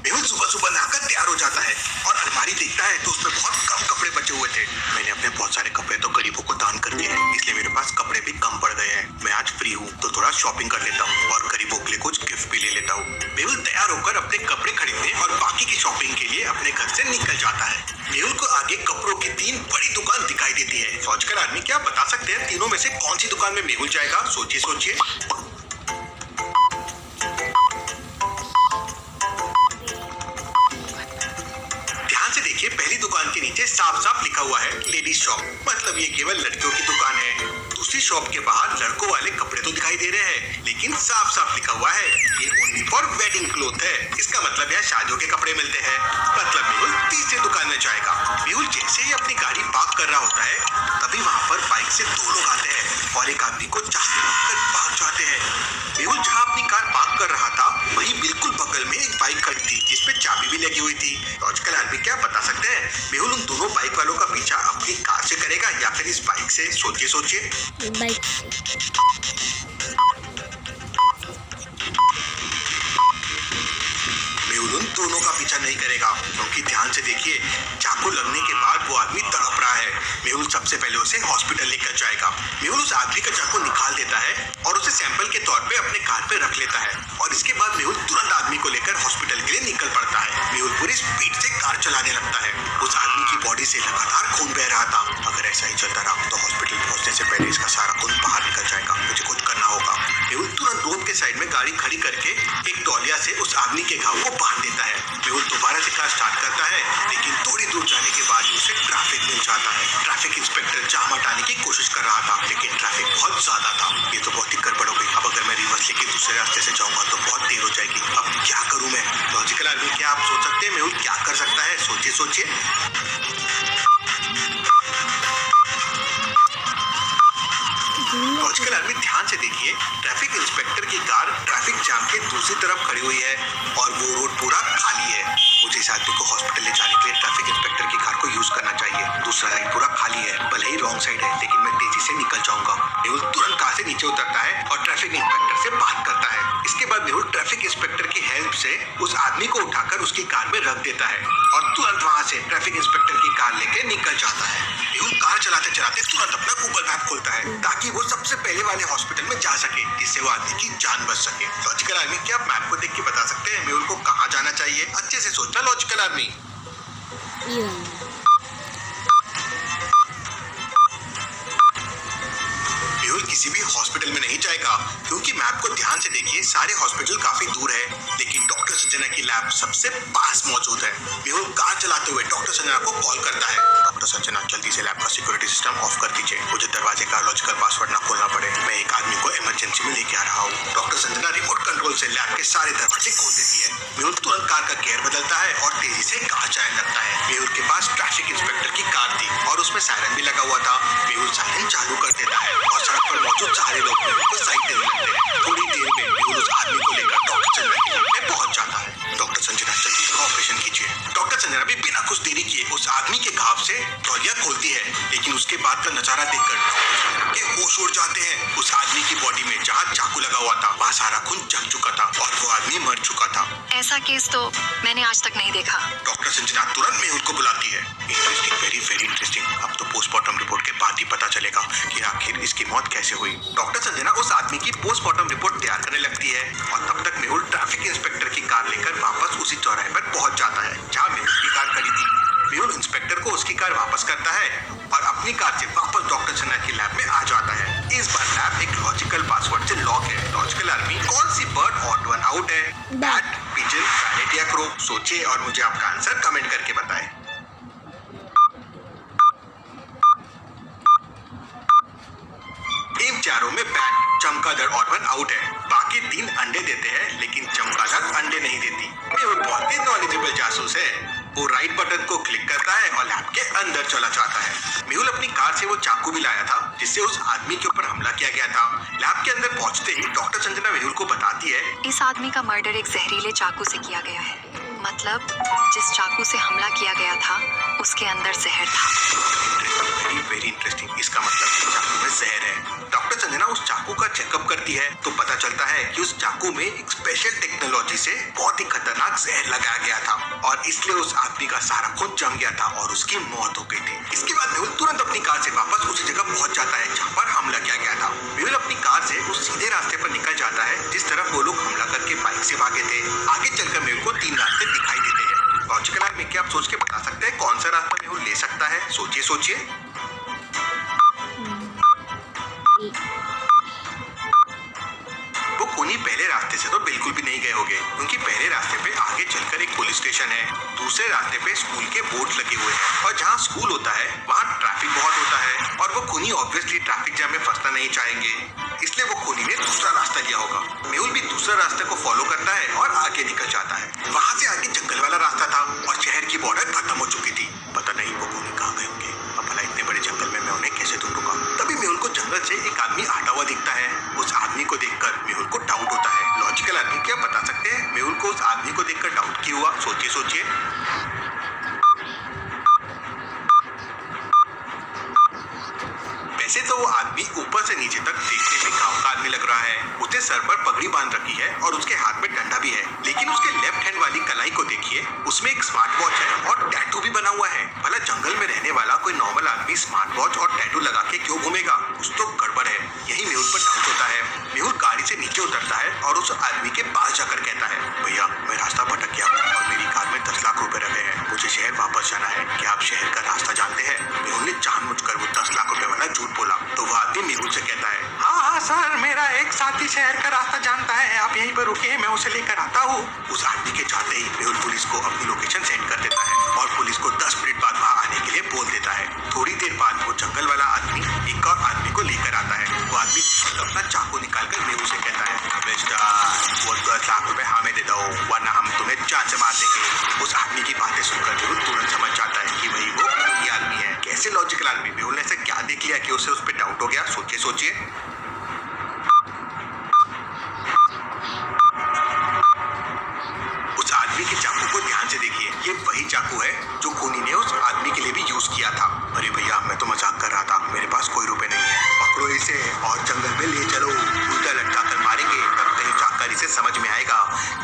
मेहुल सुबह सुबह नहाकर तैयार हो जाता है और अलमारी देखता है तो उसमें बहुत कम कपड़े बचे हुए थे। मैंने अपने बहुत सारे कपड़े तो गरीबों को दान कर दिए हैं, इसलिए मेरे पास कपड़े भी कम पड़ गए हैं। मैं आज फ्री हूँ तो थोड़ा शॉपिंग कर लेता हूँ और गरीबों के लिए कुछ गिफ्ट भी ले लेता हूँ। मेहुल तैयार होकर अपने कपड़े खरीदने और बाकी की शॉपिंग के लिए अपने घर से निकल जाता है। मेहुल को आगे कपड़ों की 3 बड़ी दुकान दिखाई देती है। लॉजिकल आदमी क्या बता सकते हैं तीनों में से कौन सी दुकान में मेहुल जाएगा? सोचिए सोचिए। देखिए पहली दुकान के नीचे साफ साफ लिखा हुआ है लेडीज शॉप, मतलब ये केवल लड़कियों की दुकान है। दूसरी शॉप के बाहर लड़कों वाले कपड़े तो दिखाई दे रहे हैं, लेकिन साफ साफ लिखा हुआ है ये ओनली फॉर वेडिंग क्लोथ है। इसका मतलब यहाँ शादियों के कपड़े मिलते हैं। मतलब मेहुल तीसरी दुकान में जाएगा। मेहुल जैसे ही अपनी गाड़ी पार्क कर रहा होता है तभी वहाँ पर बाइक से 2 लोग आते हैं और एक आदमी को चाकू मारकर भाग जाते हैं। मेहुल जहाँ अपनी कार पार्क कर रहा था वही बिल्कुल बगल में एक बाइक खड़ी थी जिसपे चाबी भी लगी हुई थी। लॉजिकल आदमी क्या बता सकते हैं मेहुल उन दोनों बाइक वालों का पीछा अपनी कार से करेगा या फिर इस बाइक से? सोचिए सोचिए। बाइक मेहुल उन दोनों का पीछा नहीं करेगा क्योंकि ध्यान से देखिए चाकू लगने के बाद वो आदमी तड़प रहा है। मेहुल सबसे पहले उसे हॉस्पिटल लेकर जाएगा। मेहुल उस आदमी का चाकू निकाल देता है और उसे सैंपल के तौर पे अपने कार पे रख लेता है और इसके बाद मेहुल तुरंत आदमी को लेकर हॉस्पिटल के लिए निकल पड़ता है। मेहुल पूरी स्पीड से कार चलाने लगता है। उस आदमी की बॉडी से लगातार खून बह रहा था। अगर ऐसा ही चलता रहा तो हॉस्पिटल पहुंचने से पहले इसका सारा खून बाहर निकल जाएगा। मुझे कुछ करना होगा। मेहुल तुरंत रोड के साइड में गाड़ी खड़ी करके एक तौलिया से उस आदमी के घाव को बांध देता है। मेहुल दोबारा से कार स्टार्ट करता है, लेकिन थोड़ी दूर जाने के बाद उसे ट्रैफिक मिल जाता है। ट्रैफिक इंस्पेक्टर जाम हटाने की कोशिश कर रहा था, लेकिन ट्रैफिक बहुत ज्यादा था। ये तो बहुत ही गड़बड़ हो गई। अब अगर मैं रिवर्स लेके दूसरे रास्ते से जाऊंगा तो बहुत देर हो जाएगी। अब क्या करूं मैं? लॉजिकल आदमी क्या आप सोच सकते हैं मेहुल क्या कर सकता है? सोचिए सोचिए। लॉजिकल आदमी ध्यान से देखिए ट्रैफिक इंस्पेक्टर की कार ट्रैफिक जाम के दूसरी तरफ खड़ी हुई है और वो रोड पूरा खाली है। मुझे इस आदमी को हॉस्पिटल ले जाने के लिए ट्रैफिक इंस्पेक्टर की कार को यूज करना चाहिए। दूसरा साइड पूरा खाली है, भले ही रॉन्ग साइड है, लेकिन मैं तेजी से निकल जाऊंगा। मेहुल तुरंत कार से नीचे उतरता है और ट्रैफिक इंस्पेक्टर से बात करता है। इसके बाद मेहुल ट्रैफिक इंस्पेक्टर की हेल्प से उस आदमी को उठाकर उसकी कार में रख देता है और तुरंत वहां से ट्रैफिक इंस्पेक्टर की कार लेके निकल जाता है। मेहुल कार चलाते चलाते तुरंत अपना गूगल मैप खोलता है ताकि वो सबसे पहले वाले हॉस्पिटल में जा सके, जिससे वो आदमी की जान बच सके। लॉजिकल आदमी क्या आप मैप को देख के बता सकते हैं मेहुल को कहाँ जाना चाहिए? अच्छे से सोचना लॉजिकल आदमी। मेहुल किसी भी हॉस्पिटल में नहीं जाएगा क्योंकि मैप को ध्यान से देखिए सारे हॉस्पिटल काफी दूर है, लेकिन डॉक्टर संजना की लैब सबसे पास मौजूद है। मेहुल कार चलाते हुए डॉक्टर संजना को कॉल करता है। डॉक्टर संजना जल्दी से लैब का सिक्योरिटी सिस्टम ऑफ कर दीजिए, मुझे दरवाजे का लॉजिकल पासवर्ड ना खोलना पड़े। मैं एक आदमी को इमरजेंसी में लेके आ रहा हूँ। डॉक्टर संजना रिमोट कंट्रोल से लैब के सारे दरवाजे खोल देती है। मेहुल तुरंत कार का गियर बदलता है और तेजी से कार चलाने लगता है। मेहुल के पास ट्रैफिक इंस्पेक्टर की कार थी और उसमें सायरन भी लगा हुआ था। मेहुल सायरन चालू कर देता है और सड़क पर मौजूद सारे लोग मेहुल को साइड देने लगते हैं। थोड़ी देर में मेहुल उस आदमी को लेकर डॉक्टर संजना की लैब में पहुंच जाता है। डॉक्टर संजना जल्दी इसका ऑपरेशन कीजिए। डॉक्टर संजना भी बिना कुछ देरी किए उस आदमी के घाव से तौलिया खोलती है, लेकिन उसके बाद का नजारा देखकर डॉक्टर संजना के होश उड़ जाते हैं। उस आदमी की बॉडी में जहाँ चाकू लगा हुआ था वहाँ सारा खून जम चुका था और वो आदमी मर चुका था। ऐसा केस तो मैंने आज तक नहीं देखा। डॉक्टर संजना तुरंत मेहुल को बुलाती है। Interesting, very very interesting. अब तो पोस्टमार्टम रिपोर्ट के बाद ही पता चलेगा कि आखिर इसकी मौत कैसे हुई। डॉक्टर संजना उस आदमी की पोस्टमार्टम रिपोर्ट तैयार करने लगती है और तब तक मेहुल ट्रैफिक इंस्पेक्टर की कार लेकर वापस उसी चौराहे पर पहुंच जाता है जहाँ मेहुल की कार खड़ी थी। मेहुल इंस्पेक्टर को उसकी कार वापस करता है और अपनी कार से वापस डॉक्टर संजना की लैब में आ जाता है। इस बार लैब एक लॉजिकल पासवर्ड से लॉक है। लॉजिकल आदमी कौन सी बर्ड ऑड वन आउट है? बैट, पिजन, पैरेट या क्रो? सोचिए और मुझे आपका आंसर कमेंट करके बताएं। इन चारों में बैट, चमगादड़ और वन आउट है। बाकी 3 अंडे देते हैं, लेकिन चमगादड़ अंडे नहीं देती। मेहुल बहुत ही नॉलेजेबल जासूस है। वो राइट बटन को क्लिक करता है और लैब के अंदर चला जाता है। मेहुल अपनी कार से वो चाकू भी लाया था जिससे उस आदमी के ऊपर हमला किया गया था। लैब के अंदर पहुंचते ही डॉक्टर संजना मेहुल को बताती है इस आदमी का मर्डर एक जहरीले चाकू से किया गया है। मतलब जिस चाकू से हमला किया गया था उसके अंदर जहर था। Very very interesting. इसका मतलब चाकू में जहर है। डॉक्टर डॉक्टर संजना उस चाकू का चेकअप करती है तो पता चलता है कि उस चाकू में एक स्पेशल टेक्नोलॉजी से बहुत ही खतरनाक जहर लगाया गया था और इसलिए उस आदमी का सारा खून जम गया था और उसकी मौत हो गई थी। इसके बाद मेहुल तुरंत अपनी कार से वापस उसी जगह पहुंच जाता है जहाँ पर हमला किया गया था। मेहुल अपनी कार से उस सीधे रास्ते पर निकल जाता है जिस तरफ वो लोग हमला करके बाइक से भागे थे। आगे चलकर मेहुल को 3 रास्ते दिखाई देते हैं। लॉजिकल आदमी क्या आप सोच के बता सकते हैं कौन सा रास्ता मेहुल ले सकता है? सोचिए सोचिए। वो खूनी पहले रास्ते से तो बिल्कुल भी नहीं गए होंगे क्योंकि पहले रास्ते पे आगे चलकर एक पुलिस स्टेशन है, दूसरे रास्ते पे स्कूल के बोर्ड लगे हुए हैं और जहाँ स्कूल होता है वहाँ ट्रैफिक बहुत होता है और वो खूनी ऑब्वियसली ट्रैफिक जाम में फंसना नहीं चाहेंगे, इसलिए वो खूनी ने दूसरा रास्ता लिया होगा। मेहुल भी दूसरे रास्ते को फॉलो करता है और आगे निकल जाता है। वहाँ से आगे जंगल वाला रास्ता था और शहर की बॉर्डर खत्म हो चुकी थी। पता नहीं वो खूनी कहाँ गए होंगे, अब भला इतने बड़े जंगल में मैं उन्हें कैसे ढूंढूंगा। तभी मेहुल को जंगल से एक आदमी आता हुआ दिखता है। उस आदमी को देखकर मेहुल को डाउट होता है। लॉजिकल आदमी क्या बता सकते हैं मेहुल को उस आदमी को देखकर डाउट क्यों हुआ? सोचिए सोचिए। वैसे तो वो आदमी ऊपर से नीचे तक देखने में गांव का आदमी लग रहा है। उसने सर पर पगड़ी बांध रखी है और उसके हाथ में डंडा भी है, लेकिन उसके लेफ्ट हैंड वाली कलाई को देखिए, उसमें एक स्मार्ट वॉच है और टैटू भी बना हुआ है। भला जंगल में रहने वाला कोई नॉर्मल आदमी स्मार्ट वॉच और टैटू लगा के क्यों घूमेगा? कुछ तो गड़बड़ है। यही मेहुल पर डाउट होता है। मेहुल गाड़ी से नीचे उतरता है और उस आदमी के पास जाकर कहता है, भैया मैं रास्ता भटक गया हूँ और मेरी कार में 10 लाख रुपए रखे हैं, मुझे शहर वापस जाना है, क्या आप शहर का रास्ता जानते हैं? मेहुल ने जानबूझकर वो 10 लाख रुपए वाला झूठ बोला तो वो आदमी मेहुल से कहता है, हाँ सर, मेरा एक साथी शहर का रास्ता जानता है, आप यहीं पर रुकिए, मैं उसे लेकर आता हूँ। उस आदमी के जाते ही मेहुल पुलिस को अपनी लोकेशन सेंड कर देता है और पुलिस को 10 मिनट बाद वहाँ आने के लिए बोल देता है। थोड़ी देर बाद वो जंगल वाला आदमी एक और आदमी को लेकर आता है। वो आदमी अपना चाकू निकालकर मेहुल से कहता है, मिस्टर वो 10 लाख रुपए हमें दे दो वरना हम तुम्हें जान से मार देंगे। उस आदमी की बातें सुनकर मेहुल तुरंत समझ जाता है कि वही वो खूनी आदमी है। कैसे लॉजिकल आदमी? मेहुल ने ऐसे क्या देख लिया कि उसे उस पर डाउट हो गया? सोचिए सोचिए। उस आदमी के चाकू को ध्यान से देखिए, ये वही चाकू है जो खूनी ने उस आदमी के लिए भी यूज किया था। अरे भैया मैं तो मजाक कर रहा था, मेरे पास कोई रुपए नहीं है, पकड़ो इसे और जंगल में ले चलो, उल्टा लटका कर मारेंगे, तब कहीं जाकर इसे समझ में आएगा।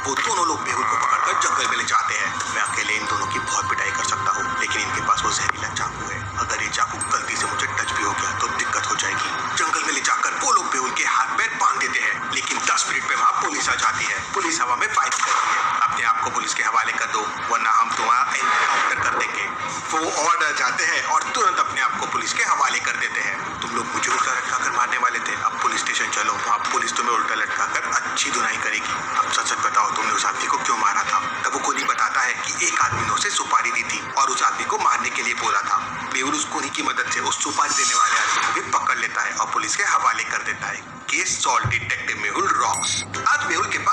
वो दोनों लोग मेहुल को पकड़कर जंगल में ले जाते हैं। मैं अकेले इन दोनों की बहुत पिटाई कर सकता हूँ, लेकिन इनके पास वो जहरीला चाकू है, अगर ये चाकू गलती से मुझे टच भी हो गया तो दिक्कत हो जाएगी। जंगल में ले जाकर वो लोग मेहुल के हाथ पैर बांध देते हैं, लेकिन 10 मिनट में वहाँ पुलिस आ जाती है। पुलिस हवा में फाइट करती है, अपने आप को पुलिस के हवाले कर दो वरना हम तुम्हारा एनकाउंटर कर देंगे। वो ऑर्डर जाते हैं और तुरंत अपने आप को पुलिस के हवाले कर देते हैं। तुम लोग मुझे उल्टा लटका कर मारने वाले थे, अब पुलिस स्टेशन चलो, वहाँ पुलिस तुम्हें उल्टा लटका कर अच्छी धुनाई करेगी। अब सच सच बताओ तुमने उस आदमी को क्यों मारा था? तब वो खूनी बताता है कि एक आदमी ने उसे सुपारी दी थी और उस आदमी को मारने के लिए बोला था। मेहुल उस खूनी की मदद से उस सुपारी देने वाले आदमी को भी पकड़ लेता है और पुलिस के हवाले कर देता है। Case solve, detective Mehul rocks. आज मेहुल के पास